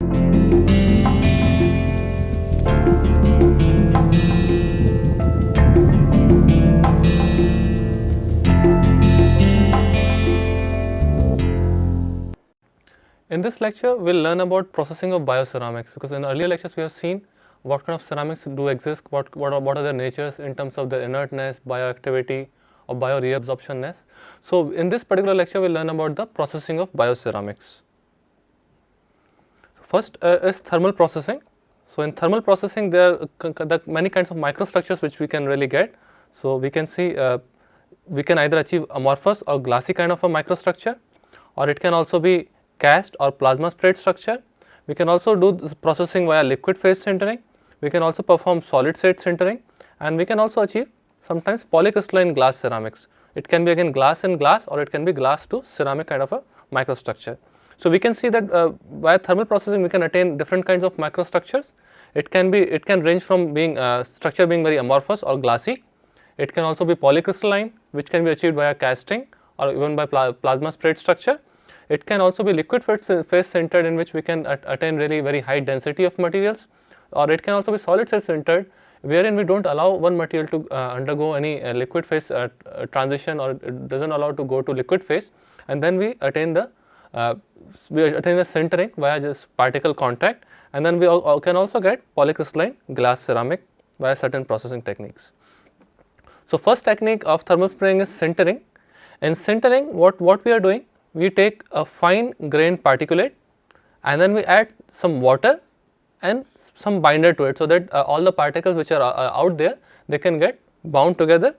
In this lecture, we will learn about processing of bioceramics, because in earlier lectures we have seen what kind of ceramics do exist, what are their natures in terms of their inertness, bioactivity or bioreabsorptionness. So in this particular lecture, we will learn about the processing of bioceramics. First is thermal processing. So in thermal processing, there are many kinds of microstructures which we can really get. So we can see we can either achieve amorphous or glassy kind of a microstructure, or it can also be cast or plasma spread structure. We can also do this processing via liquid phase sintering. We can also perform solid state sintering, and we can also achieve sometimes polycrystalline glass ceramics. It can be again glass in glass, or it can be glass to ceramic kind of a microstructure. So we can see that via thermal processing we can attain different kinds of microstructures. It can range from being structure being very amorphous or glassy. It can also be polycrystalline, which can be achieved via casting or even by plasma spread structure. It can also be liquid phase sintered, in which we can attain really very high density of materials, or it can also be solid state sintered, wherein we don't allow one material to undergo any liquid phase transition, or it doesn't allow to go to liquid phase, and then we attain the sintering via just particle contact, and then we can also get polycrystalline glass ceramic via certain processing techniques. So first technique of thermal spraying is sintering. In sintering, what we are doing, we take a fine grained particulate, and then we add some water and some binder to it, so that all the particles which are out there, they can get bound together,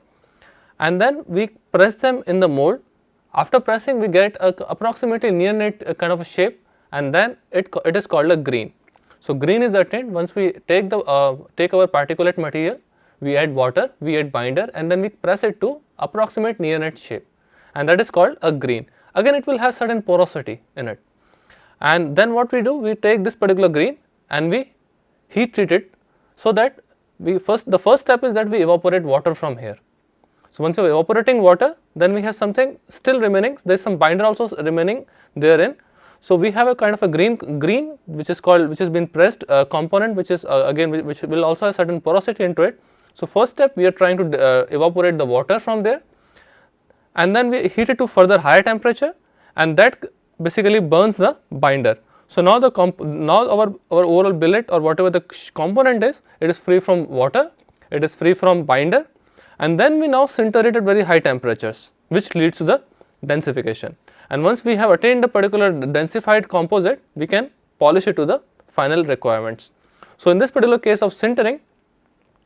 and then we press them in the mold. After pressing, we get approximately near-net kind of a shape, and then it is called a green. So green is attained once we take our particulate material, we add water, we add binder, and then we press it to approximate near-net shape, and that is called a green. Again, it will have certain porosity in it, and then what we do, we take this particular green and we heat treat it, so that the first step is that we evaporate water from here. So once you are evaporating water, then we have something still remaining. There is some binder also remaining therein. So we have a kind of a green which has been pressed component, which is which will also have certain porosity into it. So first step, we are trying to evaporate the water from there, and then we heat it to further higher temperature, and that basically burns the binder. So now our overall billet, or whatever the component is, it is free from water, it is free from binder, and then we now sinter it at very high temperatures, which leads to the densification. And once we have attained a particular densified composite, we can polish it to the final requirements. So in this particular case of sintering,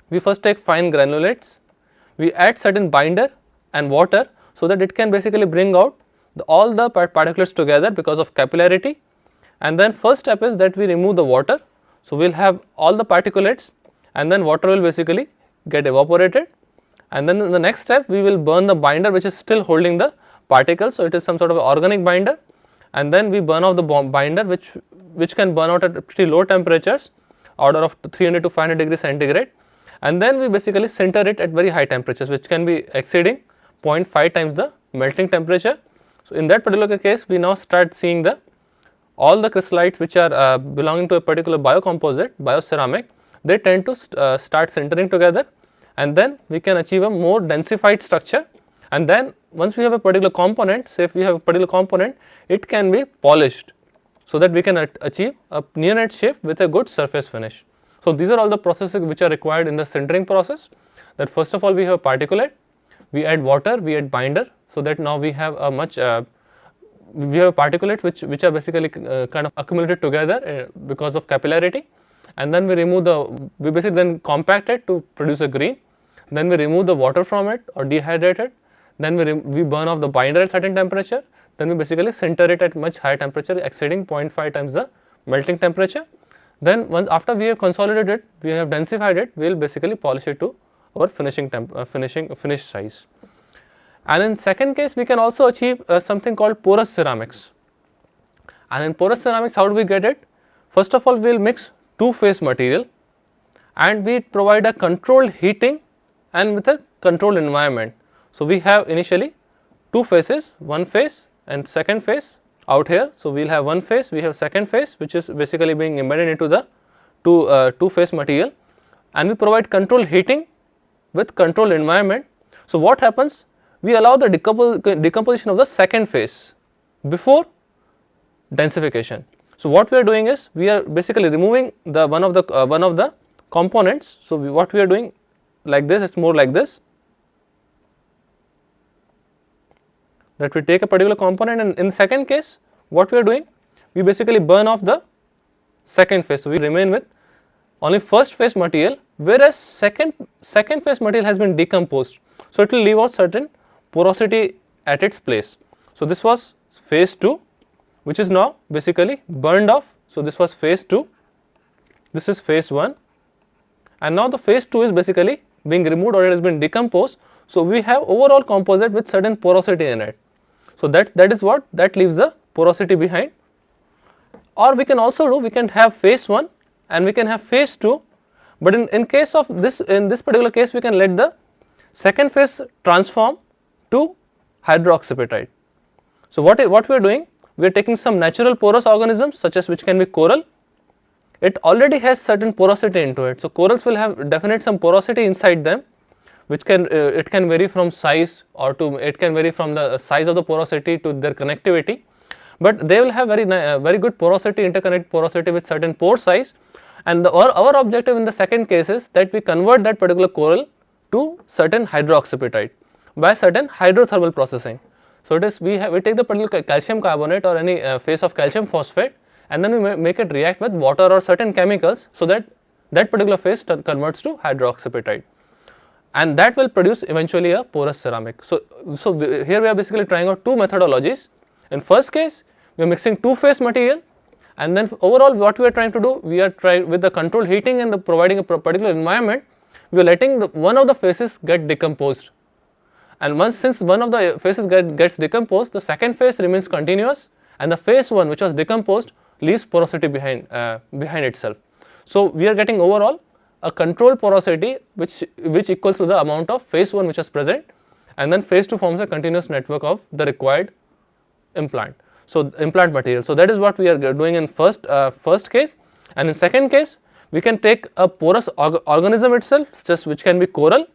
we first take fine granulates, we add certain binder and water, so that it can basically bring out all the particulates together because of capillarity. And then first step is that we remove the water. So we will have all the particulates, and then water will basically get evaporated, and then in the next step we will burn the binder which is still holding the particles. So it is some sort of organic binder, and then we burn off the binder which can burn out at pretty low temperatures, order of 300 to 500 degrees centigrade, and then we basically sinter it at very high temperatures, which can be exceeding 0.5 times the melting temperature. So in that particular case, we now start seeing all the crystallites which are belonging to a particular biocomposite, bioceramic, they tend to start sintering together, and then we can achieve a more densified structure. And then once we have a particular component, say if we have a particular component, it can be polished, so that we can achieve a near net shape with a good surface finish. So these are all the processes which are required in the sintering process. That first of all, we have a particulate, we add water, we add binder, so that now we have a we have particulates which are basically kind of accumulated together because of capillarity, and then we basically then compact it to produce a green. Then we remove the water from it or dehydrate it. Then we burn off the binder at certain temperature. Then we basically sinter it at much higher temperature, exceeding 0.5 times the melting temperature. Then after we have consolidated it, we have densified it, we will basically polish it to our finished size. And in second case, we can also achieve something called porous ceramics. And in porous ceramics, how do we get it? First of all, we will mix two-phase material, and we provide a controlled heating and with a controlled environment. So we have initially two phases, one phase and second phase, out here. So, we will have one phase, we have second phase, which is basically being embedded into the two phase material, and we provide controlled heating with controlled environment. So, what happens? We allow the decomposition of the second phase before densification. So, what we are doing is we are basically removing the one of the components. So, what we are doing like this, it is more like this, that we take a particular component, and in second case what we are doing, we basically burn off the second phase. So, we remain with only first phase material, whereas second phase material has been decomposed. So, it will leave out certain porosity at its place. So, this was phase 2, which is now basically burned off. So, this was phase 2, this is phase 1, and now the phase 2 is basically being removed, or it has been decomposed. So, we have overall composite with certain porosity in it. So, that is what that leaves the porosity behind. Or we can also do, we can have phase 1 and we can have phase 2, but in case of this, in this particular case, we can let the second phase transform to hydroxyapatite. So, what we are doing, we are taking some natural porous organisms such as which can be coral. It already has certain porosity into it. So, corals will have definite some porosity inside them, which can it can vary from size, or to it can vary from the size of the porosity to their connectivity, but they will have very good porosity, interconnect porosity with certain pore size. And our objective in the second case is that we convert that particular coral to certain hydroxyapatite by certain hydrothermal processing. So, it is we take the particular calcium carbonate or any phase of calcium phosphate, and then we make it react with water or certain chemicals, so that that particular phase converts to hydroxyapatite, and that will produce eventually a porous ceramic. So, here we are basically trying out two methodologies. In first case, we are mixing two phase material, and then overall what we are trying to do, we are trying with the controlled heating and the providing a particular environment, we are letting one of the phases get decomposed, and since one of the phases gets decomposed, the second phase remains continuous, and the phase 1 which was decomposed leaves porosity behind itself. So, we are getting overall a controlled porosity which equals to the amount of phase 1 which is present, and then phase 2 forms a continuous network of the required implant. So, implant material. So, that is what we are doing in first case, and in second case we can take a porous organism itself, just which can be coral,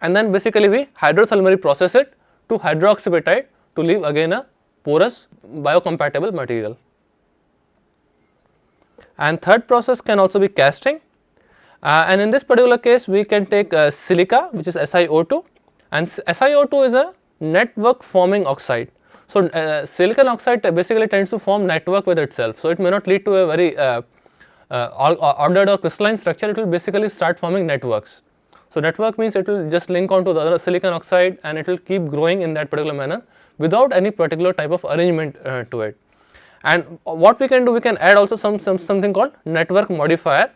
and then basically we hydrothermally process it to hydroxyapatite to leave again a porous biocompatible material. And third process can also be casting, and in this particular case we can take silica, which is SiO2, and SiO2 is a network forming oxide. So, silicon oxide basically tends to form network with itself. So, it may not lead to a very ordered or crystalline structure, it will basically start forming networks. So, network means it will just link on to the other silicon oxide, and it will keep growing in that particular manner without any particular type of arrangement to it. And what we can do, we can add also something called network modifier,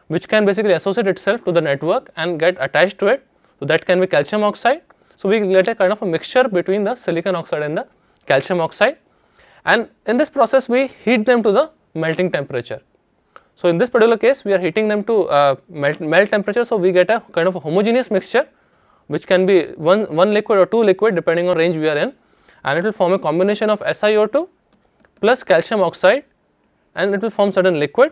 which can basically associate itself to the network and get attached to it. So, that can be calcium oxide. So, we get a kind of a mixture between the silicon oxide and the calcium oxide, and in this process we heat them to the melting temperature. So, in this particular case we are heating them to melt temperature. So, we get a kind of a homogeneous mixture which can be one liquid or two liquid depending on range we are in, and it will form a combination of SiO2 plus calcium oxide, and it will form certain liquid,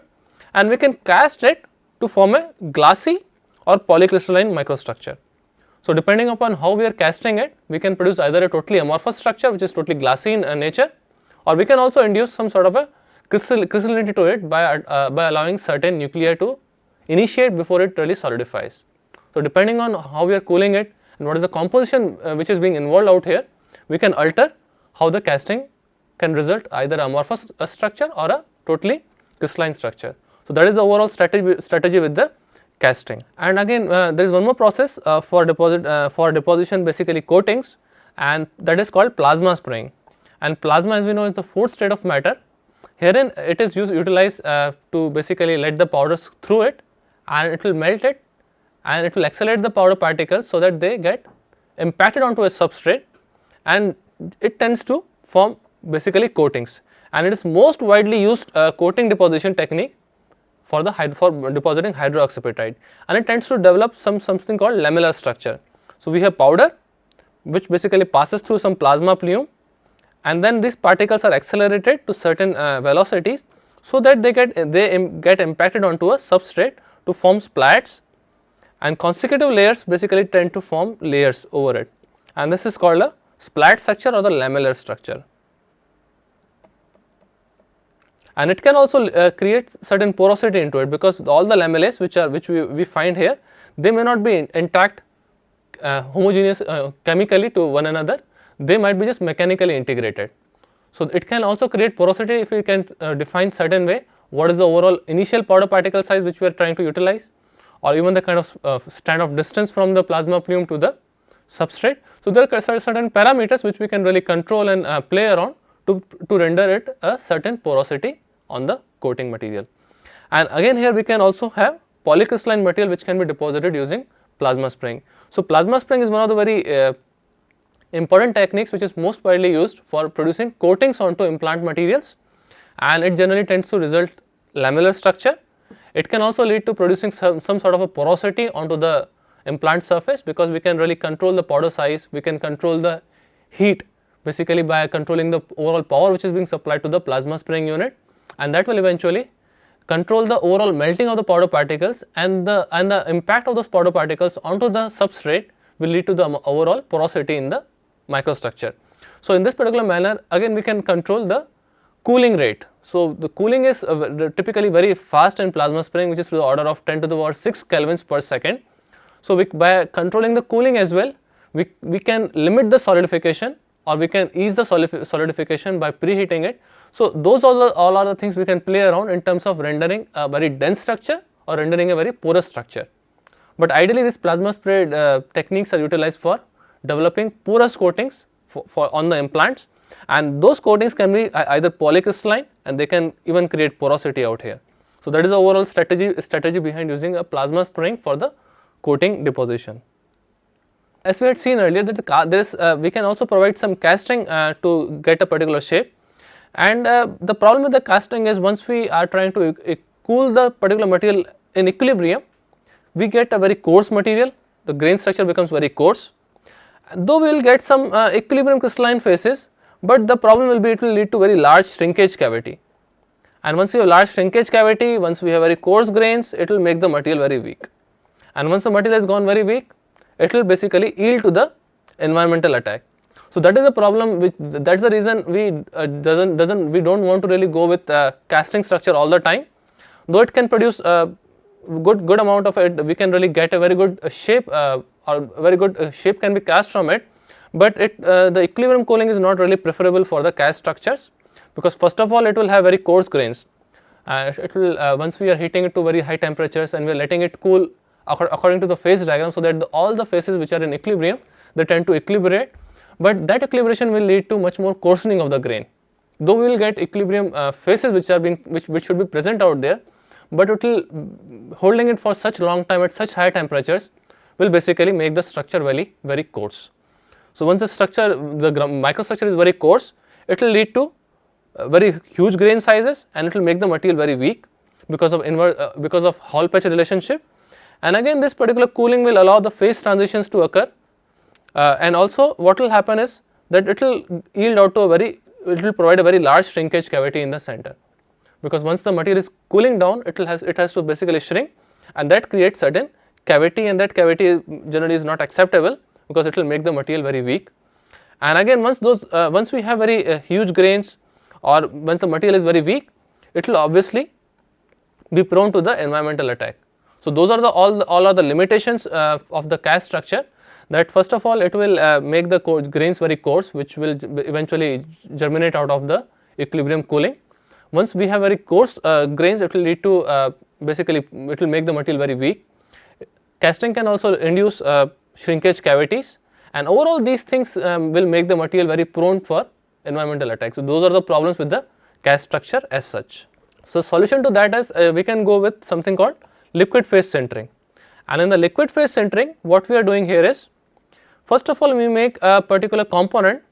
and we can cast it to form a glassy or polycrystalline microstructure. So, depending upon how we are casting it, we can produce either a totally amorphous structure which is totally glassy in nature, or we can also induce some sort of a crystallinity to it by allowing certain nuclei to initiate before it really solidifies. So, depending on how we are cooling it and what is the composition which is being involved out here, we can alter how the casting can result either amorphous structure or a totally crystalline structure. So, that is the overall strategy with the casting. And again there is one more process for deposition, basically coatings, and that is called plasma spraying. And plasma, as we know, is the fourth state of matter. Herein it is utilized to basically let the powders through it, and it will melt it, and it will accelerate the powder particles so that they get impacted onto a substrate, and it tends to form basically coatings, and it is most widely used coating deposition technique for depositing hydroxyapatite, and it tends to develop something called lamellar structure. So, we have powder which basically passes through some plasma plume, and then these particles are accelerated to certain velocities, so that they get impacted onto a substrate to form splats, and consecutive layers basically tend to form layers over it, and this is called a splat structure or the lamellar structure. And it can also create certain porosity into it, because all the lamellae which we find here, they may not be intact homogeneous chemically to one another, they might be just mechanically integrated. So it can also create porosity if we can define certain way what is the overall initial powder particle size which we are trying to utilize, or even the kind of stand of distance from the plasma plume to the substrate. So there are certain parameters which we can really control and play around to render it a certain porosity on the coating material. And again here we can also have polycrystalline material which can be deposited using plasma spraying. So plasma spraying is one of the very important techniques which is most widely used for producing coatings onto implant materials, and it generally tends to result lamellar structure. It can also lead to producing some sort of a porosity onto the implant surface, because we can really control the powder size, we can control the heat basically by controlling the overall power which is being supplied to the plasma spraying unit, and that will eventually control the overall melting of the powder particles, and the impact of those powder particles onto the substrate will lead to the overall porosity in the microstructure. So in this particular manner, again we can control the cooling rate. So the cooling is typically very fast in plasma spraying, which is to the order of 10 to the power 6 kelvins per second. So by controlling the cooling as well, we can limit the solidification, or we can ease the solidification by preheating it. So those all are the things we can play around in terms of rendering a very dense structure or rendering a very porous structure. But ideally these plasma spray techniques are utilized for developing porous coatings for on the implants, and those coatings can be either polycrystalline, and they can even create porosity out here. So that is the overall strategy behind using a plasma spraying for the coating deposition. As we had seen earlier, that we can also provide some casting to get a particular shape, and the problem with the casting is once we are trying to cool the particular material in equilibrium, we get a very coarse material, the grain structure becomes very coarse. Though we will get some equilibrium crystalline phases, but the problem will be it will lead to very large shrinkage cavity, and once you have large shrinkage cavity, once we have very coarse grains, it will make the material very weak, and once the material has gone very weak, it will basically yield to the environmental attack. So that is the problem, that is the reason we don't want to really go with casting structure all the time. Though it can produce a good amount of it, we can really get a very good shape, or very good shape can be cast from it, but the equilibrium cooling is not really preferable for the cast structures, because first of all it will have very coarse grains. It will once we are heating it to very high temperatures and we are letting it cool according to the phase diagram, so that all the phases which are in equilibrium, they tend to equilibrate, but that equilibration will lead to much more coarsening of the grain. Though we will get equilibrium phases which should be present out there, but it will holding it for such long time at such high temperatures will basically make the structure very coarse. So once the microstructure is very coarse, it will lead to very huge grain sizes, and it will make the material very weak because of Hall patch relationship. And again this particular cooling will allow the phase transitions to occur, and also what will happen is that it will yield out to it will provide a very large shrinkage cavity in the center, because once the material is cooling down, it has to basically shrink, and that creates certain cavity, and that cavity generally is not acceptable because it will make the material very weak. And again once we have very huge grains, or once the material is very weak, it will obviously be prone to the environmental attack. So those are all are the limitations of the cast structure, that first of all it will make the grains very coarse, which will eventually germinate out of the equilibrium cooling. Once we have very coarse grains, it will lead to basically it will make the material very weak. Casting can also induce shrinkage cavities, and overall these things will make the material very prone for environmental attack. So those are the problems with the cast structure as such. So solution to that is we can go with something called liquid phase sintering. And in the liquid phase sintering, what we are doing here is, first of all we make a particular component,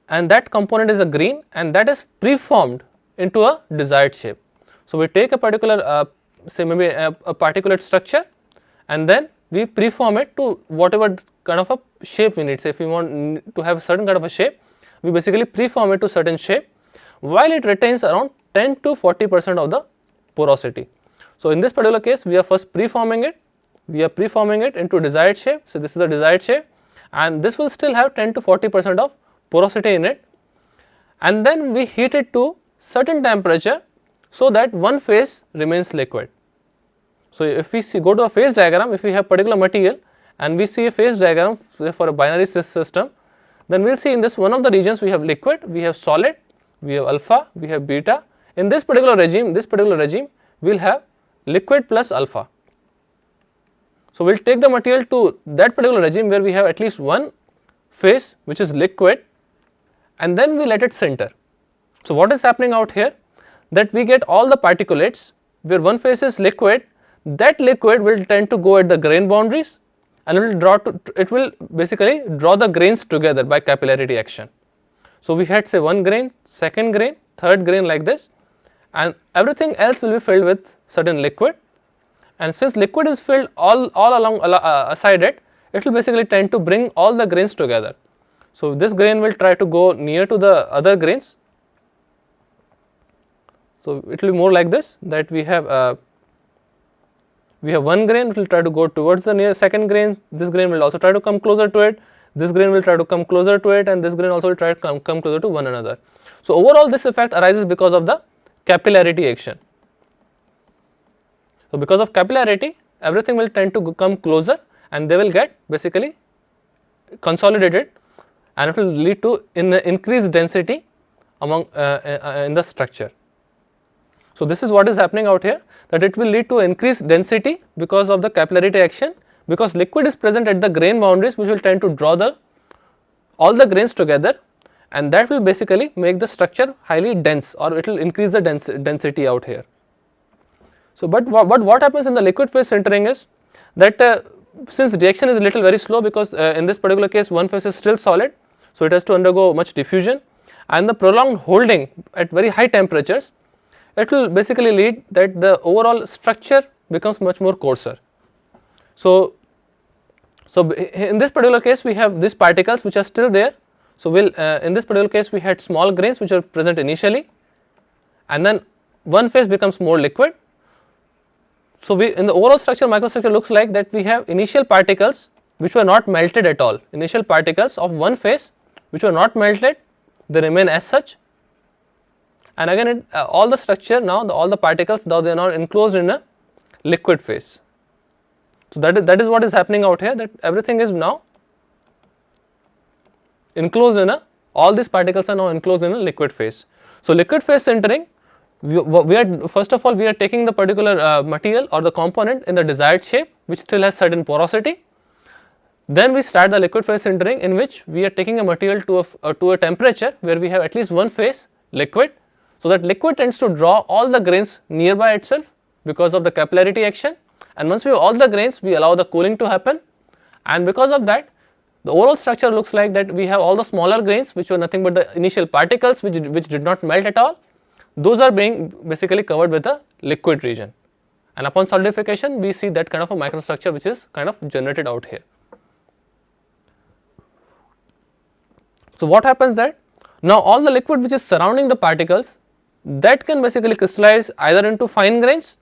and that component is a green, and that is preformed into a desired shape. So we take a particular say maybe a particulate structure, and then we preform it to whatever kind of a shape we need. Say if we want to have a certain kind of a shape, we basically preform it to certain shape, while it retains around 10 to 40% of the porosity. So in this particular case, we are first preforming it into desired shape. So this is the desired shape, and this will still have 10 to 40% of porosity in it, and then we heat it to certain temperature so that one phase remains liquid. So if we go to a phase diagram, if we have particular material and we see a phase diagram for a binary system, then we will see in this one of the regions we have liquid, we have solid, we have alpha, we have beta. In this particular regime, we will have liquid plus alpha. So we will take the material to that particular regime where we have at least one phase which is liquid, and then we let it sinter. So what is happening out here, that we get all the particulates where one phase is liquid, that liquid will tend to go at the grain boundaries, and it will basically draw the grains together by capillarity action. So we had say one grain, second grain, third grain, like this, and everything else will be filled with certain liquid, and since liquid is filled all along aside it, it will basically tend to bring all the grains together. So this grain will try to go near to the other grains. So it will be more like this, that we have one grain, it will try to go towards the near second grain, this grain will also try to come closer to it, this grain will try to come closer to it, and this grain also will try to come closer to one another. So overall this effect arises because of the capillarity action. So because of capillarity, everything will tend to come closer, and they will get basically consolidated, and it will lead to increased density among in the structure. So this is what is happening out here, that it will lead to increased density because of the capillarity action, because liquid is present at the grain boundaries, which will tend to draw all the grains together, and that will basically make the structure highly dense, or it will increase the density out here. So but what happens in the liquid phase sintering is that since reaction is a little very slow, because in this particular case one phase is still solid, so it has to undergo much diffusion, and the prolonged holding at very high temperatures, it will basically lead that the overall structure becomes much more coarser. So in this particular case we have these particles which are still there. So in this particular case we had small grains which are present initially, and then one phase becomes more liquid. So in the overall structure, microstructure looks like that we have initial particles which were not melted at all, initial particles of one phase which were not melted, they remain as such. And again all the structure now, all the particles now they are now enclosed in a liquid phase. So that is what is happening out here, that everything is now enclosed in all these particles are now enclosed in a liquid phase. So liquid phase sintering, we are first of all we are taking the particular material or the component in the desired shape which still has certain porosity. Then we start the liquid phase sintering, in which we are taking a material to a temperature where we have at least one phase liquid. So that liquid tends to draw all the grains nearby itself because of the capillarity action, and once we have all the grains, we allow the cooling to happen, and because of that the overall structure looks like that we have all the smaller grains which were nothing but the initial particles which did not melt at all. Those are being basically covered with a liquid region, and upon solidification we see that kind of a microstructure which is kind of generated out here. So what happens that now all the liquid which is surrounding the particles, that can basically crystallize either into fine grains,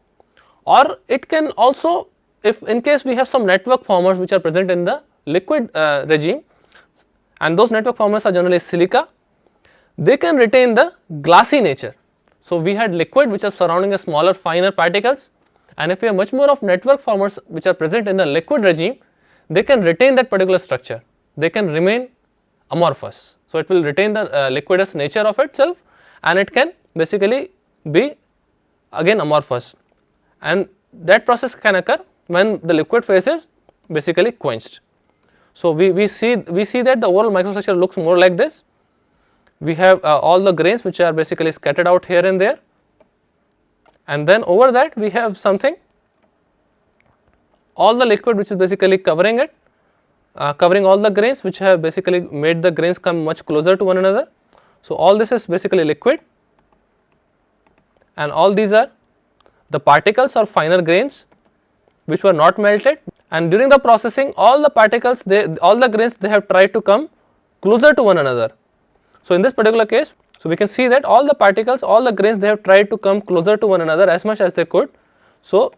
or it can also, if in case we have some network formers which are present in the liquid regime, and those network formers are generally silica, they can retain the glassy nature. So we had liquid which are surrounding a smaller finer particles, and if we have much more of network formers which are present in the liquid regime, they can retain that particular structure, they can remain amorphous. So it will retain the liquidous nature of itself, and it can basically be again amorphous, and that process can occur when the liquid phase is basically quenched. So we see that the overall microstructure looks more like this. We have all the grains which are basically scattered out here and there, and then over that we have something, all the liquid which is basically covering it, covering all the grains which have basically made the grains come much closer to one another. So all this is basically liquid, and all these are the particles or finer grains which were not melted, and during the processing all the particles, all the grains, they have tried to come closer to one another. So in this particular case, so we can see that all the particles, all the grains, they have tried to come closer to one another as much as they could. So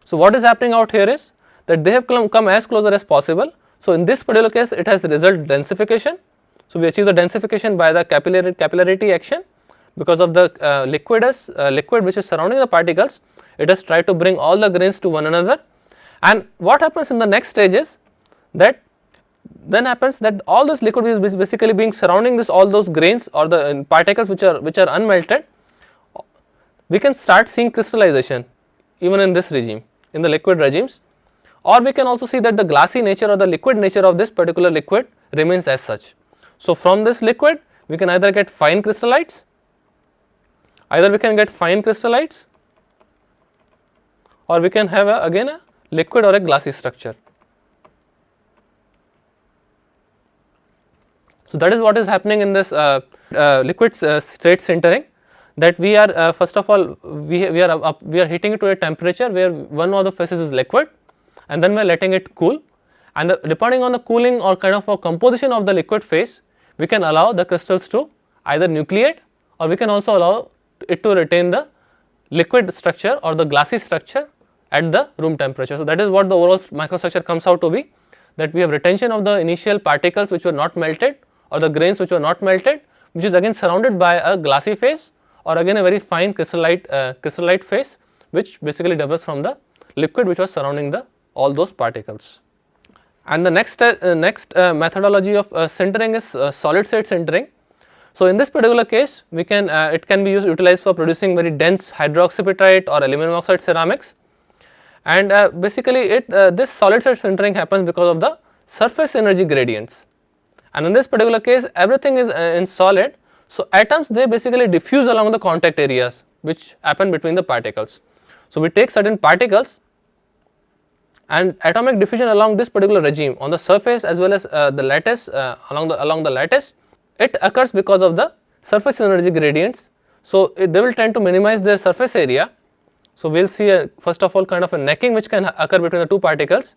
what is happening out here is that they have come as closer as possible. So in this particular case, it has result densification. So we achieve the densification by the capillarity action because of the liquid which is surrounding the particles. It has tried to bring all the grains to one another, and what happens in the next stage is that then happens that all this liquid is basically being surrounding this all those grains or the particles which are unmelted. We can start seeing crystallization even in this regime, in the liquid regimes, or we can also see that the glassy nature or the liquid nature of this particular liquid remains as such. So from this liquid we can either get fine crystallites, or we can have again a liquid or a glassy structure. So that is what is happening in this liquid state sintering, that we are first of all we are heating it to a temperature where one of the phases is liquid, and then we are letting it cool, and depending on the cooling or kind of a composition of the liquid phase, we can allow the crystals to either nucleate, or we can also allow it to retain the liquid structure or the glassy structure at the room temperature. So that is what the overall microstructure comes out to be, that we have retention of the initial particles which were not melted or the grains which were not melted, which is again surrounded by a glassy phase or again a very fine crystallite phase, which basically develops from the liquid which was surrounding all those particles. And the next methodology of sintering is solid state sintering. So in this particular case, we can it can be utilized for producing very dense hydroxypetrite or aluminum oxide ceramics, and basically this solid state sintering happens because of the surface energy gradients, and in this particular case everything is in solid. So atoms, they basically diffuse along the contact areas which happen between the particles. So we take certain particles, and atomic diffusion along this particular regime on the surface as well as the lattice along the lattice, it occurs because of the surface energy gradients. So they will tend to minimize their surface area. So we will see first of all kind of a necking which can occur between the two particles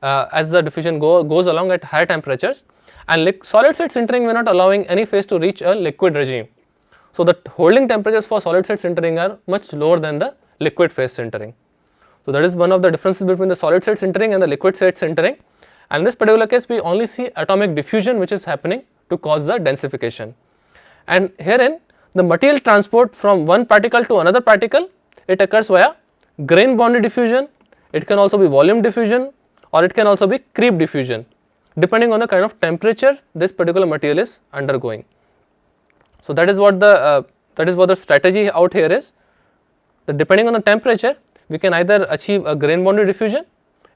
as the diffusion goes along at higher temperatures, and solid state sintering, we are not allowing any phase to reach a liquid regime. So the holding temperatures for solid state sintering are much lower than the liquid phase sintering. So that is one of the differences between the solid state sintering and the liquid state sintering, and in this particular case we only see atomic diffusion which is happening to cause the densification. And herein the material transport from one particle to another particle, it occurs via grain boundary diffusion, it can also be volume diffusion, or it can also be creep diffusion, depending on the kind of temperature this particular material is undergoing. So that is what the strategy out here is, that depending on the temperature we can either achieve a grain boundary diffusion,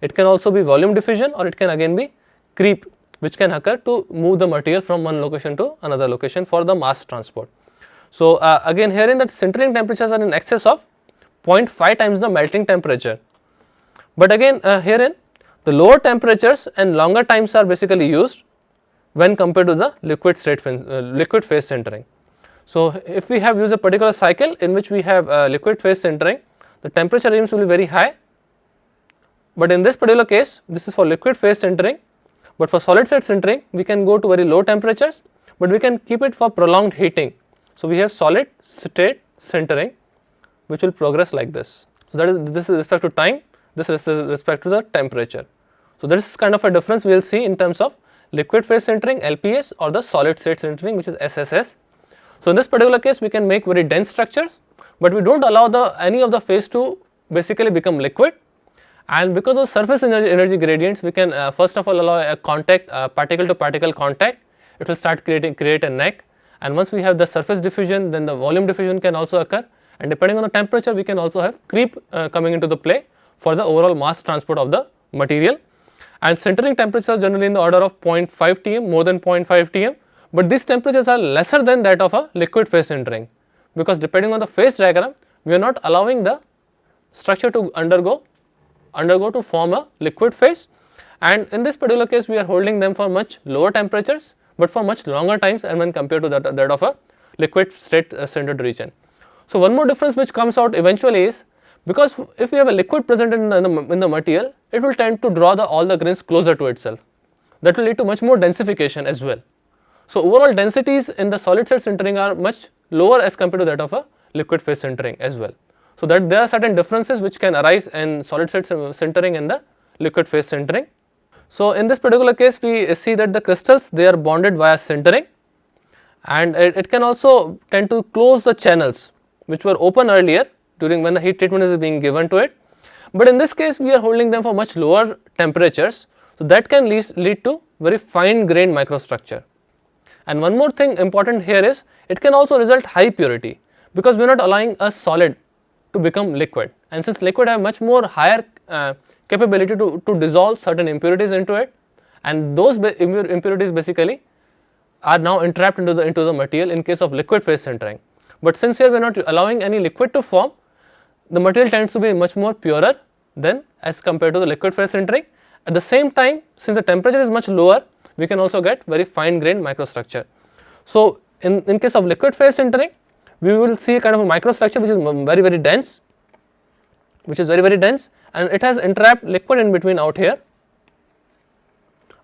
it can also be volume diffusion, or it can again be creep, which can occur to move the material from one location to another location for the mass transport. So again herein that sintering temperatures are in excess of 0.5 times the melting temperature, but again herein the lower temperatures and longer times are basically used when compared to the liquid phase sintering. So if we have used a particular cycle in which we have liquid phase sintering, the temperature regimes will be very high, but in this particular case this is for liquid phase sintering, but for solid state sintering we can go to very low temperatures, but we can keep it for prolonged heating. So we have solid state sintering which will progress like this. So that is, this is respect to time, this is respect to the temperature. So this is kind of a difference we will see in terms of liquid phase sintering LPS or the solid state sintering which is SSS. So in this particular case we can make very dense structures, but we do not allow any of the phase to basically become liquid, and because of surface energy gradients we can first of all allow a contact, particle to particle contact, it will start create a neck, and once we have the surface diffusion then the volume diffusion can also occur, and depending on the temperature we can also have creep coming into the play for the overall mass transport of the material. And sintering temperatures are generally in the order of 0.5 Tm, more than 0.5 Tm, but these temperatures are lesser than that of a liquid phase sintering, because depending on the phase diagram we are not allowing the structure to undergo to form a liquid phase, and in this particular case we are holding them for much lower temperatures but for much longer times and when compared to that of a liquid state sintered region. So one more difference which comes out eventually is, because if we have a liquid present in the material, it will tend to draw all the grains closer to itself. That will lead to much more densification as well. So overall densities in the solid state sintering are much lower as compared to that of a liquid phase sintering as well. So that there are certain differences which can arise in solid state sintering and the liquid phase sintering. So in this particular case, we see that the crystals, they are bonded via sintering, and it can also tend to close the channels which were open earlier during when the heat treatment is being given to it. But in this case, we are holding them for much lower temperatures, so that can lead to very fine grained microstructure. And one more thing important here is, it can also result high purity, because we are not allowing a solid to become liquid, and since liquid have much more higher capability to dissolve certain impurities into it, and those impurities basically are now entrapped into the material in case of liquid phase sintering. But since here we are not allowing any liquid to form, the material tends to be much more purer than as compared to the liquid phase sintering. At the same time, since the temperature is much lower, we can also get very fine grained microstructure. So in case of liquid phase sintering, we will see a kind of a microstructure which is very dense, and it has entrapped liquid in between out here.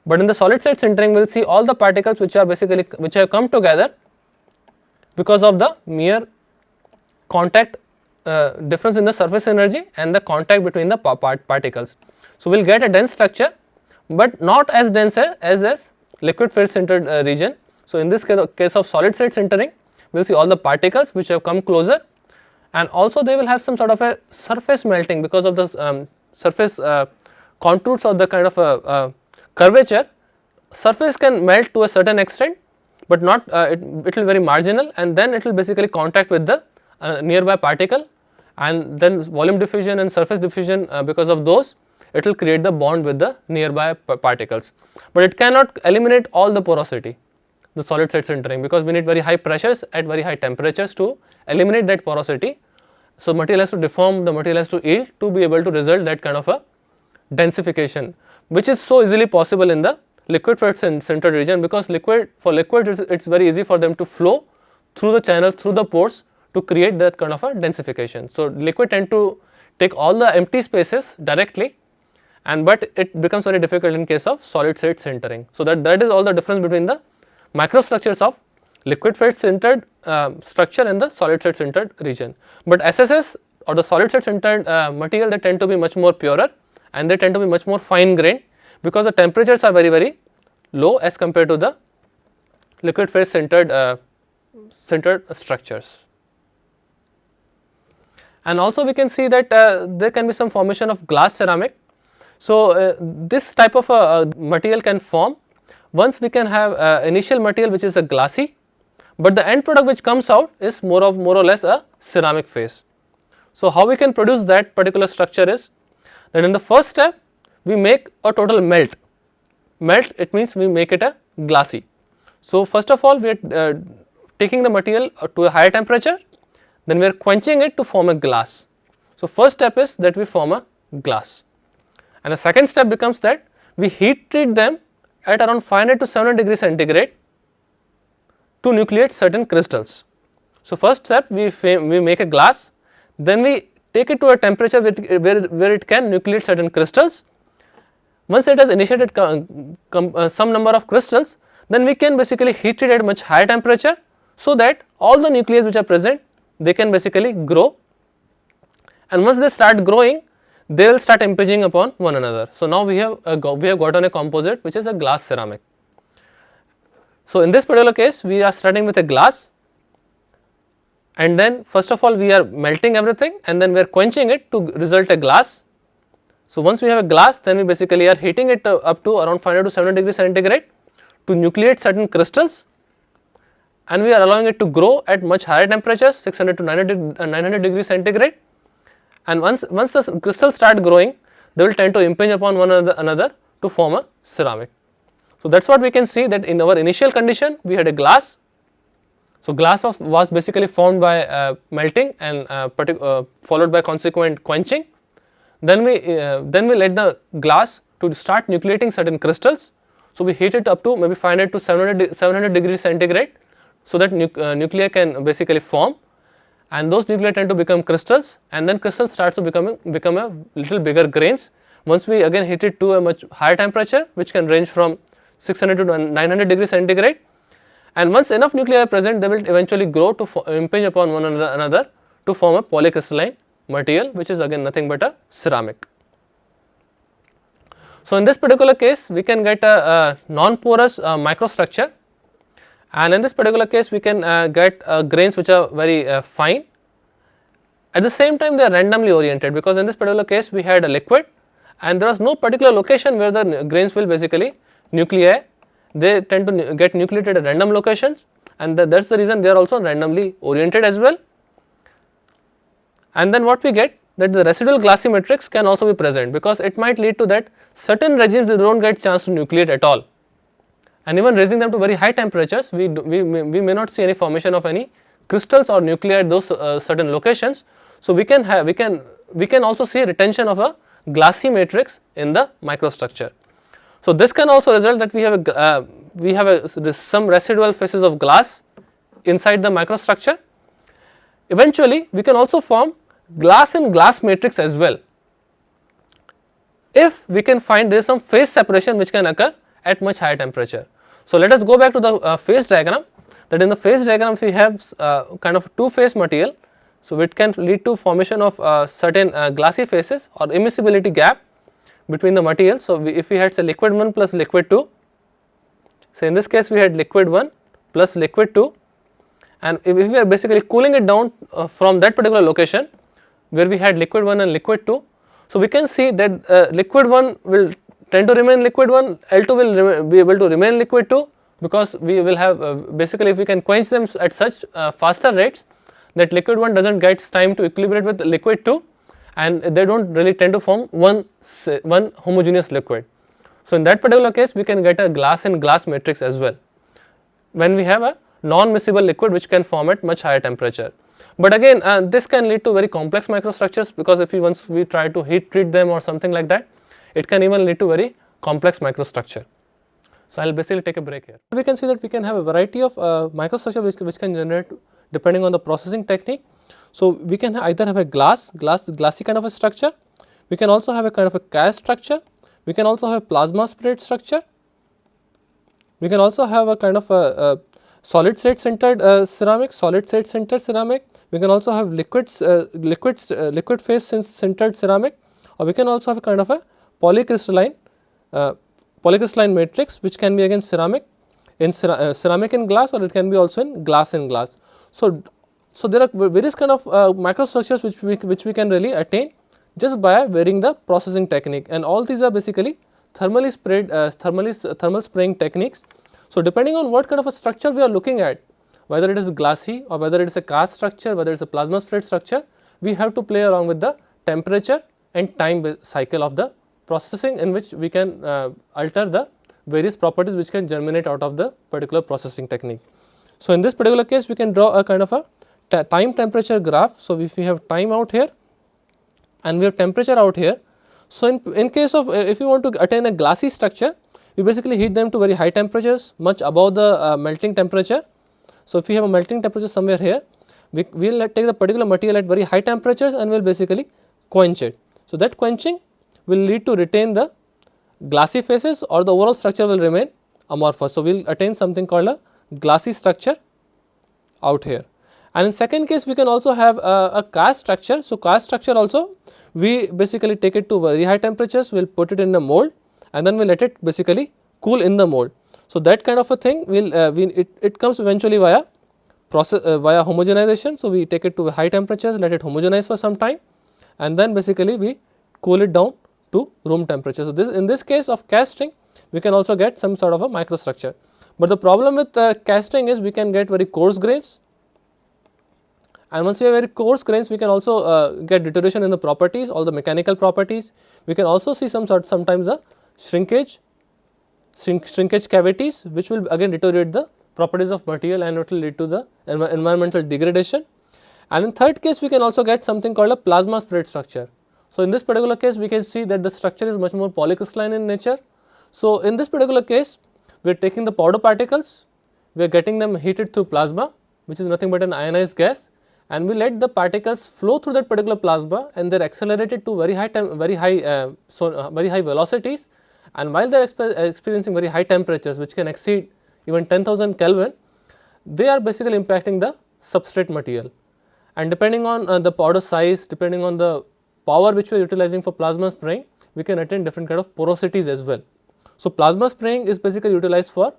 But in the solid state sintering, we will see all the particles which have come together because of the mere contact difference in the surface energy and the contact between the particles. So we will get a dense structure, but not as dense as liquid phase sintered region. So in this case of solid state sintering, we will see all the particles which have come closer, and also they will have some sort of a surface melting because of the surface contours or the kind of a curvature. Surface can melt to a certain extent, but not it will be very marginal, and then it will basically contact with the nearby particle, and then volume diffusion and surface diffusion, because of those it will create the bond with the nearby particles. But it cannot eliminate all the porosity, the solid state sintering, because we need very high pressures at very high temperatures to eliminate that porosity. So material has to deform, the material has to yield to be able to result that kind of a densification, which is so easily possible in the liquid phase sintered region, because for liquid it's very easy for them to flow through the channels, through the pores, to create that kind of a densification. So liquid tend to take all the empty spaces directly, but it becomes very difficult in case of solid state sintering. So that is all the difference between the microstructures of liquid phase sintered structure and the solid state sintered region. But SSS or the solid state sintered material, they tend to be much more purer, and they tend to be much more fine grained, because the temperatures are very low as compared to the liquid phase sintered structures. And also we can see that there can be some formation of glass ceramic. So this type of material can form once we can have initial material which is a glassy, but the end product which comes out is more or less a ceramic phase. So how we can produce that particular structure is that in the first step we make a total melt, it means we make it a glassy. So first of all we are taking the material to a higher temperature, then we are quenching it to form a glass. So first step is that we form a glass, and the second step becomes that we heat treat them at around 500 to 700 degrees centigrade to nucleate certain crystals. So first step we make a glass, then we take it to a temperature where it can nucleate certain crystals. Once it has initiated some number of crystals, then we can basically heat it at much higher temperature, so that all the nuclei which are present, they can basically grow, and once they start growing, they will start impinging upon one another. So now we have gotten a composite which is a glass ceramic. So in this particular case, we are starting with a glass, and then first of all we are melting everything, and then we are quenching it to result a glass. So once we have a glass, then we basically are heating it up to around 500 to 700 degrees centigrade to nucleate certain crystals, and we are allowing it to grow at much higher temperatures, 600 to 900 degrees centigrade. And once the crystals start growing, they will tend to impinge upon one another to form a ceramic. So that's what we can see, that in our initial condition we had a glass. So glass was basically formed by melting and followed by consequent quenching. Then we let the glass to start nucleating certain crystals. So we heat it up to maybe 500 to 700 degrees centigrade, so that nuclei can basically form, and those nuclei tend to become crystals, and then crystals start to become a little bigger grains. Once we again heat it to a much higher temperature, which can range from 600 to 900 degrees centigrade, and once enough nuclei are present, they will eventually grow to impinge upon one another to form a polycrystalline material, which is again nothing but a ceramic. So, in this particular case we can get a non-porous microstructure, and in this particular case we can get grains which are very fine. At the same time they are randomly oriented, because in this particular case we had a liquid and there was no particular location where the grains will basically nuclei, they tend to get nucleated at random locations, and that is the reason they are also randomly oriented as well. And then what we get, that the residual glassy matrix can also be present, because it might lead to that certain regimes they do not get chance to nucleate at all, and even raising them to very high temperatures we may not see any formation of any crystals or nuclei at those certain locations. So, we can also see retention of a glassy matrix in the microstructure. So, this can also result that we have some residual phases of glass inside the microstructure. Eventually we can also form glass in glass matrix as well, if we can find there is some phase separation which can occur at much higher temperature. So, let us go back to the phase diagram, that in the phase diagram if we have kind of two phase material. So, it can lead to formation of certain glassy phases or immiscibility gap between the materials. So, if we had say liquid 1 plus liquid 2, so in this case we had liquid 1 plus liquid 2, and if we are basically cooling it down from that particular location where we had liquid 1 and liquid 2. So, we can see that liquid 1 will tend to remain liquid 1, L2 will be able to remain liquid 2, because we will have basically if we can quench them at such faster rates that liquid 1 does not get time to equilibrate with liquid 2, and they do not really tend to form one homogeneous liquid. So, in that particular case we can get a glass in glass matrix as well, when we have a non-miscible liquid which can form at much higher temperature. But again this can lead to very complex microstructures, because if once we try to heat treat them or something like that, it can even lead to very complex microstructure. So, I will basically take a break here. We can see that we can have a variety of microstructure which can generate depending on the processing technique. So, we can either have a glassy kind of a structure, we can also have a kind of a cast structure, we can also have plasma sprayed structure, we can also have a kind of a solid state centered ceramic, we can also have liquid phase centered ceramic, or we can also have a kind of a polycrystalline matrix which can be again ceramic in glass, or it can be also in glass. So, there are various kind of microstructures which we can really attain just by varying the processing technique, and all these are basically thermal spraying techniques. So, depending on what kind of a structure we are looking at, whether it is glassy or whether it is a cast structure, whether it is a plasma sprayed structure, we have to play along with the temperature and time cycle of the processing, in which we can alter the various properties which can germinate out of the particular processing technique. So, in this particular case we can draw a kind of a time temperature graph. So, if we have time out here and we have temperature out here. So, in case of if you want to attain a glassy structure, we basically heat them to very high temperatures, much above the melting temperature. So, if we have a melting temperature somewhere here, we will take the particular material at very high temperatures and will basically quench it. So, that quenching will lead to retain the glassy phases, or the overall structure will remain amorphous. So, we will attain something called a glassy structure out here. And in second case we can also have a cast structure. So, cast structure also we basically take it to very high temperatures, we will put it in a mold and then we let it basically cool in the mold. So, that kind of a thing will it comes eventually via process via homogenization. So, we take it to high temperatures, let it homogenize for some time, and then basically we cool it down to room temperature. So, in this case of casting we can also get some sort of a microstructure, but the problem with casting is we can get very coarse grains, and once we have very coarse grains we can also get deterioration in the properties, all the mechanical properties. We can also see sometimes a shrinkage cavities, which will again deteriorate the properties of material and it will lead to the environmental degradation. And in third case we can also get something called a plasma sprayed structure. So, in this particular case we can see that the structure is much more polycrystalline in nature. So, in this particular case we are taking the powder particles, we are getting them heated through plasma, which is nothing but an ionized gas, and we let the particles flow through that particular plasma and they are accelerated to very high velocities, and while they are experiencing very high temperatures which can exceed even 10,000 Kelvin, they are basically impacting the substrate material, and depending on the powder size, depending on the power which we are utilizing for plasma spraying, we can attain different kind of porosities as well. So, plasma spraying is basically utilized for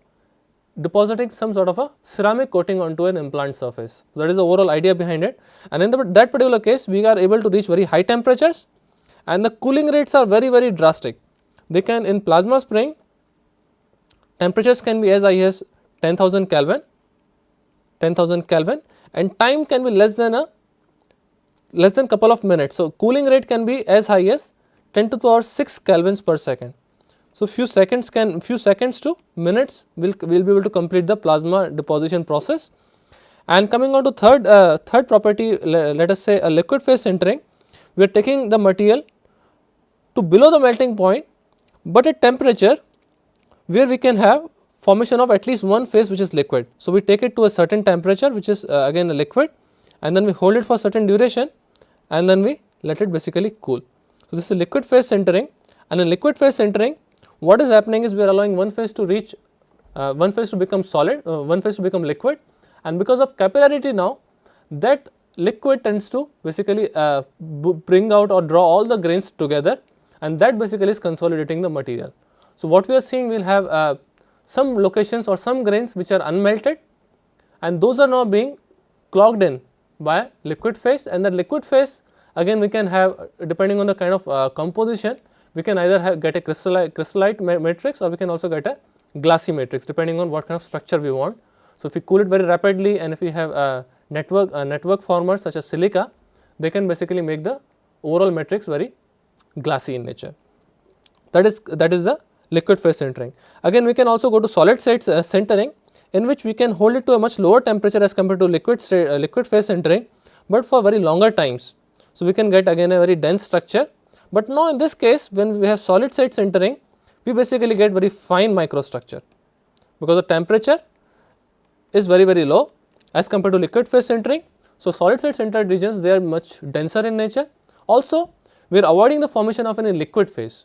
depositing some sort of a ceramic coating onto an implant surface. So, that is the overall idea behind it, and in that particular case we are able to reach very high temperatures, and the cooling rates are very drastic. They can, in plasma spraying, temperatures can be as high as 10,000 Kelvin, and time can be less than couple of minutes. So, cooling rate can be as high as 10 to the power 6 kelvins per second. So, few seconds to minutes will be able to complete the plasma deposition process. And coming on to third property, let us say a liquid phase sintering, we are taking the material to below the melting point, but at temperature where we can have formation of at least one phase which is liquid. So, we take it to a certain temperature which is again a liquid, and then we hold it for certain duration, and then we let it basically cool. So, this is liquid phase sintering, and in liquid phase sintering what is happening is we are allowing one phase to reach one phase to become solid, one phase to become liquid, and because of capillarity now that liquid tends to basically bring out or draw all the grains together, and that basically is consolidating the material. So, what we are seeing, we will have some locations or some grains which are unmelted, and those are now being clogged in by liquid phase, and that liquid phase again we can have, depending on the kind of composition, we can either get a crystallite matrix, or we can also get a glassy matrix depending on what kind of structure we want. So, if we cool it very rapidly, and if we have network formers such as silica, they can basically make the overall matrix very glassy in nature. That is the liquid phase sintering. Again, we can also go to solid state sintering, in which we can hold it to a much lower temperature as compared to liquid phase sintering, but for very longer times. So, we can get again a very dense structure. But now in this case, when we have solid state sintering, we basically get very fine microstructure, because the temperature is very low as compared to liquid phase sintering. So, solid state sintered regions, they are much denser in nature. Also, we are avoiding the formation of any liquid phase,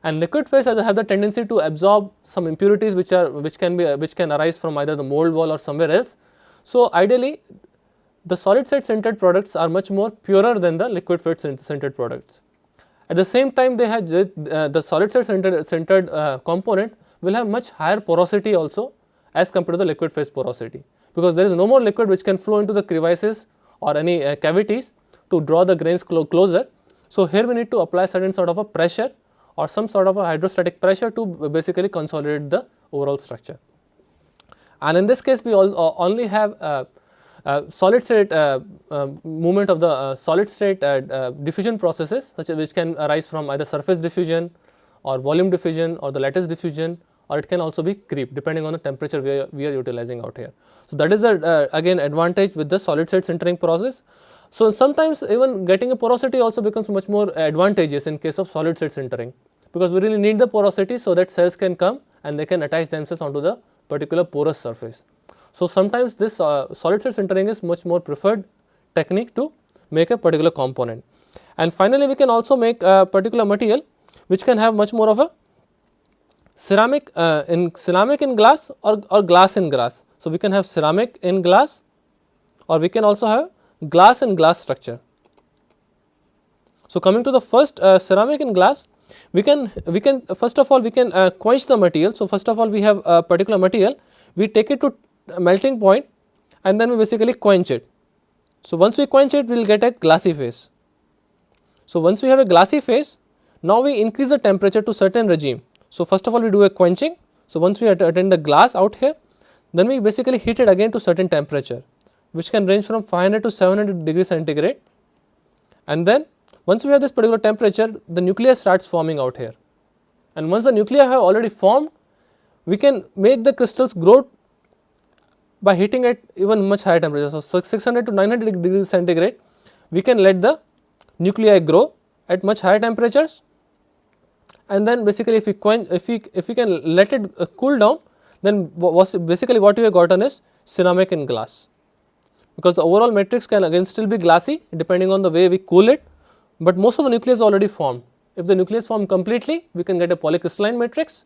and liquid phase have the tendency to absorb some impurities which can arise from either the mold wall or somewhere else. So, ideally the solid state sintered products are much more purer than the liquid phase sintered products. At the same time, they have the solid state sintered component will have much higher porosity also as compared to the liquid phase porosity, because there is no more liquid which can flow into the crevices or any cavities to draw the grains closer. So, here we need to apply certain sort of a pressure or some sort of a hydrostatic pressure to basically consolidate the overall structure. And in this case, we only have solid state movement of the solid state diffusion processes, such as which can arise from either surface diffusion or volume diffusion or the lattice diffusion, or it can also be creep depending on the temperature we are utilizing out here. So, that is the again advantage with the solid state sintering process. So, sometimes even getting a porosity also becomes much more advantageous in case of solid state sintering, because we really need the porosity so that cells can come and they can attach themselves onto the particular porous surface. So, sometimes this solid state sintering is much more preferred technique to make a particular component. And finally, we can also make a particular material which can have much more of a ceramic in glass or glass in glass. So, we can have ceramic in glass, or we can also have glass in glass structure. So, coming to the first ceramic in glass, we can first of all we can quench the material. So, first of all we have a particular material, we take it to melting point, and then we basically quench it. So, once we quench it, we will get a glassy phase. So, once we have a glassy phase, now we increase the temperature to certain regime. So, first of all we do a quenching. So, once we attain the glass out here, then we basically heat it again to certain temperature, which can range from 500 to 700 degrees centigrade, and then once we have this particular temperature, the nucleus starts forming out here, and once the nuclei have already formed, we can make the crystals grow by heating at even much higher temperature. So, 600 to 900 degrees centigrade, we can let the nuclei grow at much higher temperatures, and then basically if we can let it cool down, then basically what we have gotten is ceramic in glass, because the overall matrix can again still be glassy depending on the way we cool it, but most of the nucleus is already formed. If the nucleus formed completely, we can get a polycrystalline matrix,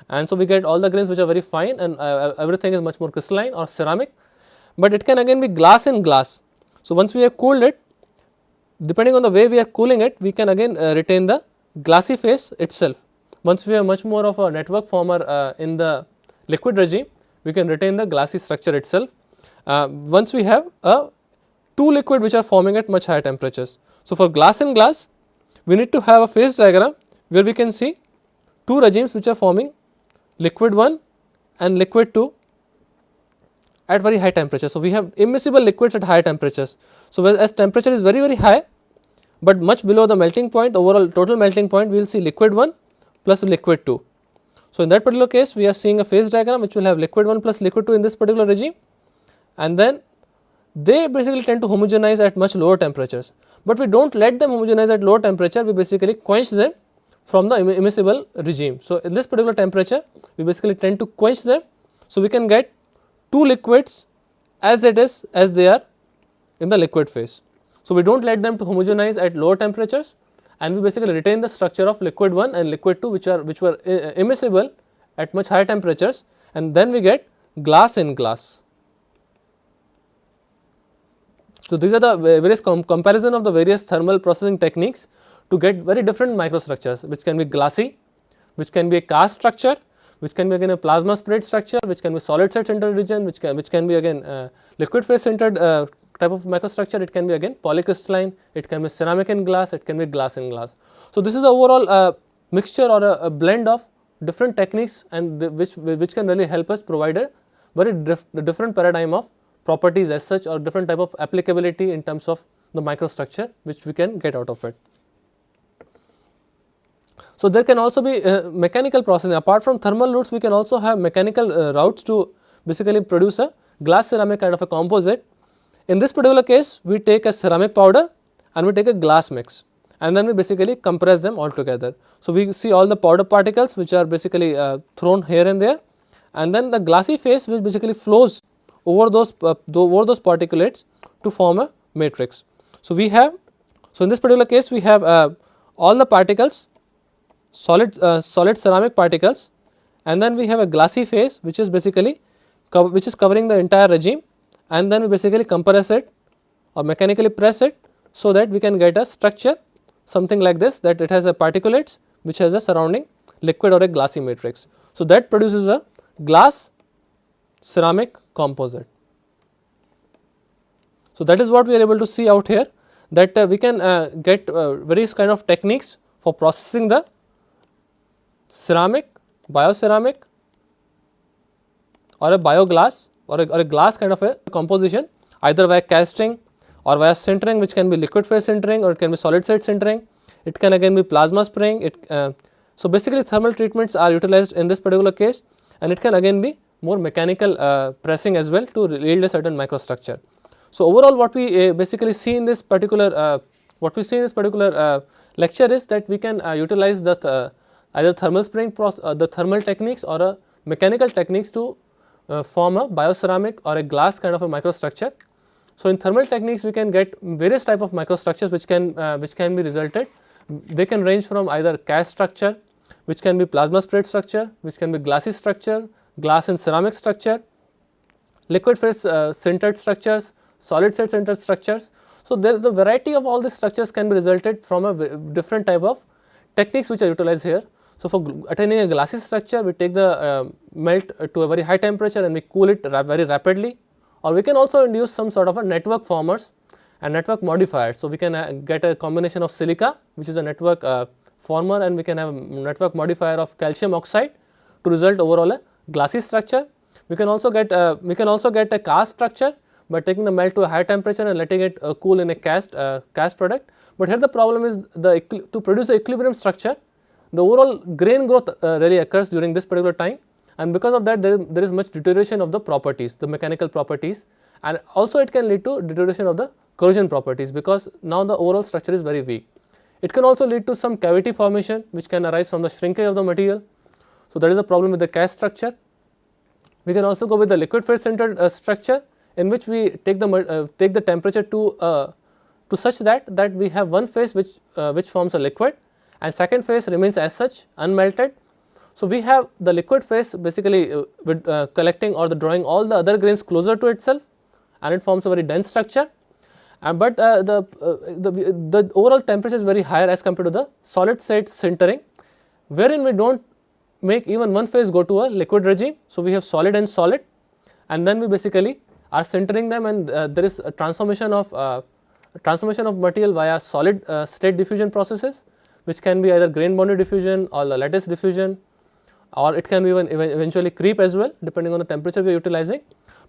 and so we get all the grains which are very fine, and everything is much more crystalline or ceramic but it can again be glass in glass. So, once we have cooled it, depending on the way we are cooling it, we can again retain the glassy phase itself. Once we have much more of a network former in the liquid regime, we can retain the glassy structure itself. Once we have two liquid which are forming at much higher temperatures. So, for glass in glass, we need to have a phase diagram where we can see two regimes which are forming, liquid 1 and liquid 2 at very high temperature. So, we have immiscible liquids at high temperatures. So, as temperature is very high, but much below the melting point, overall total melting point, we will see liquid 1 plus liquid 2. So, in that particular case, we are seeing a phase diagram which will have liquid 1 plus liquid 2 in this particular regime, and then they basically tend to homogenize at much lower temperatures, but we do not let them homogenize at lower temperature, we basically quench them from the immiscible regime. So, in this particular temperature, we basically tend to quench them. So, we can get two liquids as it is, as they are in the liquid phase. So, we do not let them to homogenize at lower temperatures, and we basically retain the structure of liquid 1 and liquid 2 which were immiscible at much higher temperatures, and then we get glass in glass. So, these are the various comparison of the various thermal processing techniques to get very different microstructures, which can be glassy, which can be a cast structure, which can be again a plasma spread structure, which can be solid state centered region, which can be again liquid phase centered type of microstructure. It can be again polycrystalline, it can be ceramic in glass, it can be glass in glass. So, this is the overall mixture or a blend of different techniques, and which can really help us provide a very different paradigm of properties as such, or different type of applicability in terms of the microstructure which we can get out of it. So, there can also be mechanical processing. Apart from thermal routes, we can also have mechanical routes to basically produce a glass ceramic kind of a composite. In this particular case, we take a ceramic powder and we take a glass mix, and then we basically compress them all together. So, we see all the powder particles which are basically thrown here and there, and then the glassy phase which basically flows over those particulates to form a matrix. So, we have, so in this particular case, we have all the particles, solid ceramic particles, and then we have a glassy phase which is basically covering the entire regime, and then we basically compress it or mechanically press it, so that we can get a structure something like this, that it has a particulates which has a surrounding liquid or a glassy matrix. So, that produces a glass ceramic composite. So, that is what we are able to see out here, that we can get various kind of techniques for processing the ceramic, bioceramic or a bioglass or a glass kind of a composition, either via casting or via sintering, which can be liquid phase sintering, or it can be solid state sintering. It can again be plasma spraying. So, basically thermal treatments are utilized in this particular case, and it can again be more mechanical pressing as well to yield a certain microstructure. So, overall what we basically see in this particular lecture is that we can utilize the either thermal spraying the thermal techniques or a mechanical techniques to form a bioceramic or a glass kind of a microstructure. So, in thermal techniques we can get various type of microstructures which can be resulted. They can range from either cast structure, which can be plasma spread structure, which can be glassy structure, glass and ceramic structure, liquid phase sintered structures, solid state sintered structures. So, the variety of all these structures can be resulted from a different type of techniques which are utilized here. So, for attaining a glassy structure, we take the melt to a very high temperature and we cool it very rapidly, or we can also induce some sort of a network formers and network modifiers. So, we can get a combination of silica, which is a network former, and we can have a network modifier of calcium oxide to result overall a glassy structure. We can also get a cast structure by taking the melt to a high temperature and letting it cool in a cast product. But here the problem is to produce the equilibrium structure, the overall grain growth really occurs during this particular time, and because of that there is much deterioration of the properties, the mechanical properties, and also it can lead to deterioration of the corrosion properties, because now the overall structure is very weak. It can also lead to some cavity formation which can arise from the shrinkage of the material. So, that is the problem with the cast structure. We can also go with the liquid phase centered structure, in which we take the temperature to such that we have one phase which forms a liquid, and second phase remains as such unmelted. So, we have the liquid phase basically collecting or drawing all the other grains closer to itself, and it forms a very dense structure, but the overall temperature is very higher as compared to the solid state sintering, wherein we do not make even one phase go to a liquid regime. So, we have solid and solid, and then we basically are sintering them, and there is a transformation of material via solid state diffusion processes, which can be either grain boundary diffusion or the lattice diffusion, or it can be even eventually creep as well, depending on the temperature we are utilizing.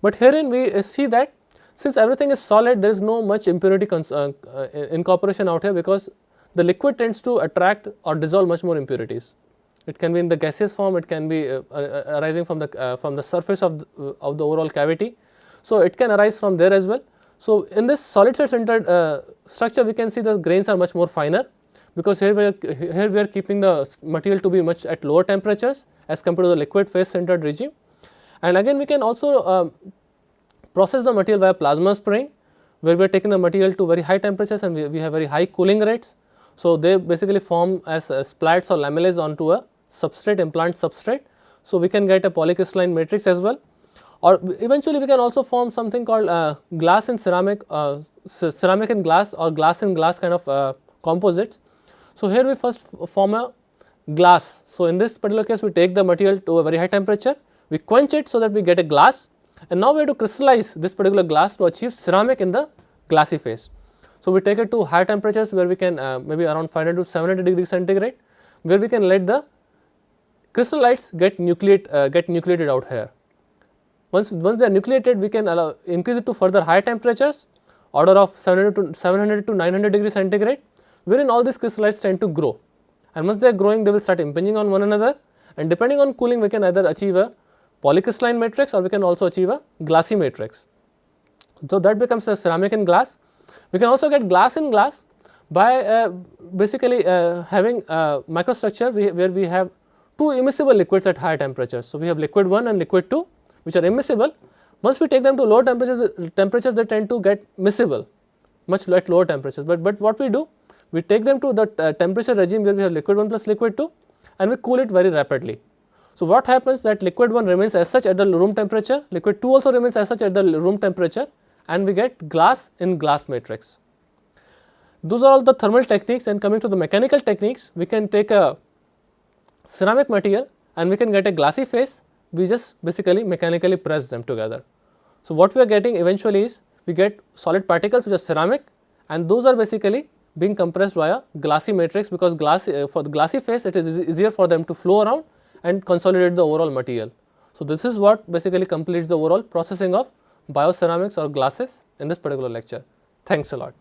But herein we see that since everything is solid, there is no much impurity incorporation out here, because the liquid tends to attract or dissolve much more impurities. It can be in the gaseous form, it can be arising from the surface of the overall cavity. So, it can arise from there as well. So, in this solid state sintered structure, we can see the grains are much more finer, because here we are keeping the material to be much at lower temperatures as compared to the liquid phase sintered regime. And again, we can also process the material via plasma spraying, where we are taking the material to very high temperatures, and we have very high cooling rates. So, they basically form as splats or lamellae onto a substrate, implant substrate. So, we can get a polycrystalline matrix as well, or eventually we can also form something called glass and ceramic, ceramic and glass, or glass and glass kind of composites. So, here we first form a glass. So, in this particular case, we take the material to a very high temperature, we quench it so that we get a glass, and now we have to crystallize this particular glass to achieve ceramic in the glassy phase. So, we take it to higher temperatures, where we can maybe around 500 to 700 degrees centigrade, where we can let the crystallites get nucleated out here. Once they are nucleated, we can increase it to further higher temperatures, order of 700 to 900 degrees centigrade, wherein all these crystallites tend to grow, and once they are growing, they will start impinging on one another, and depending on cooling, we can either achieve a polycrystalline matrix, or we can also achieve a glassy matrix. So, that becomes a ceramic in glass. We can also get glass in glass by basically having a microstructure where we have two immiscible liquids at higher temperatures. So, we have liquid 1 and liquid 2, which are immiscible. Once we take them to lower temperatures, they tend to get miscible much at lower temperatures. But what we do, we take them to the temperature regime where we have liquid 1 plus liquid 2, and we cool it very rapidly. So, what happens that liquid 1 remains as such at the room temperature, liquid 2 also remains as such at the room temperature, and we get glass in glass matrix. Those are all the thermal techniques, and coming to the mechanical techniques, we can take a ceramic material and we can get a glassy phase. We just basically mechanically press them together. So, what we are getting eventually is we get solid particles which are ceramic, and those are basically being compressed via glassy matrix, because for the glassy phase it is easier for them to flow around and consolidate the overall material. So, this is what basically completes the overall processing of bioceramics or glasses in this particular lecture. Thanks a lot.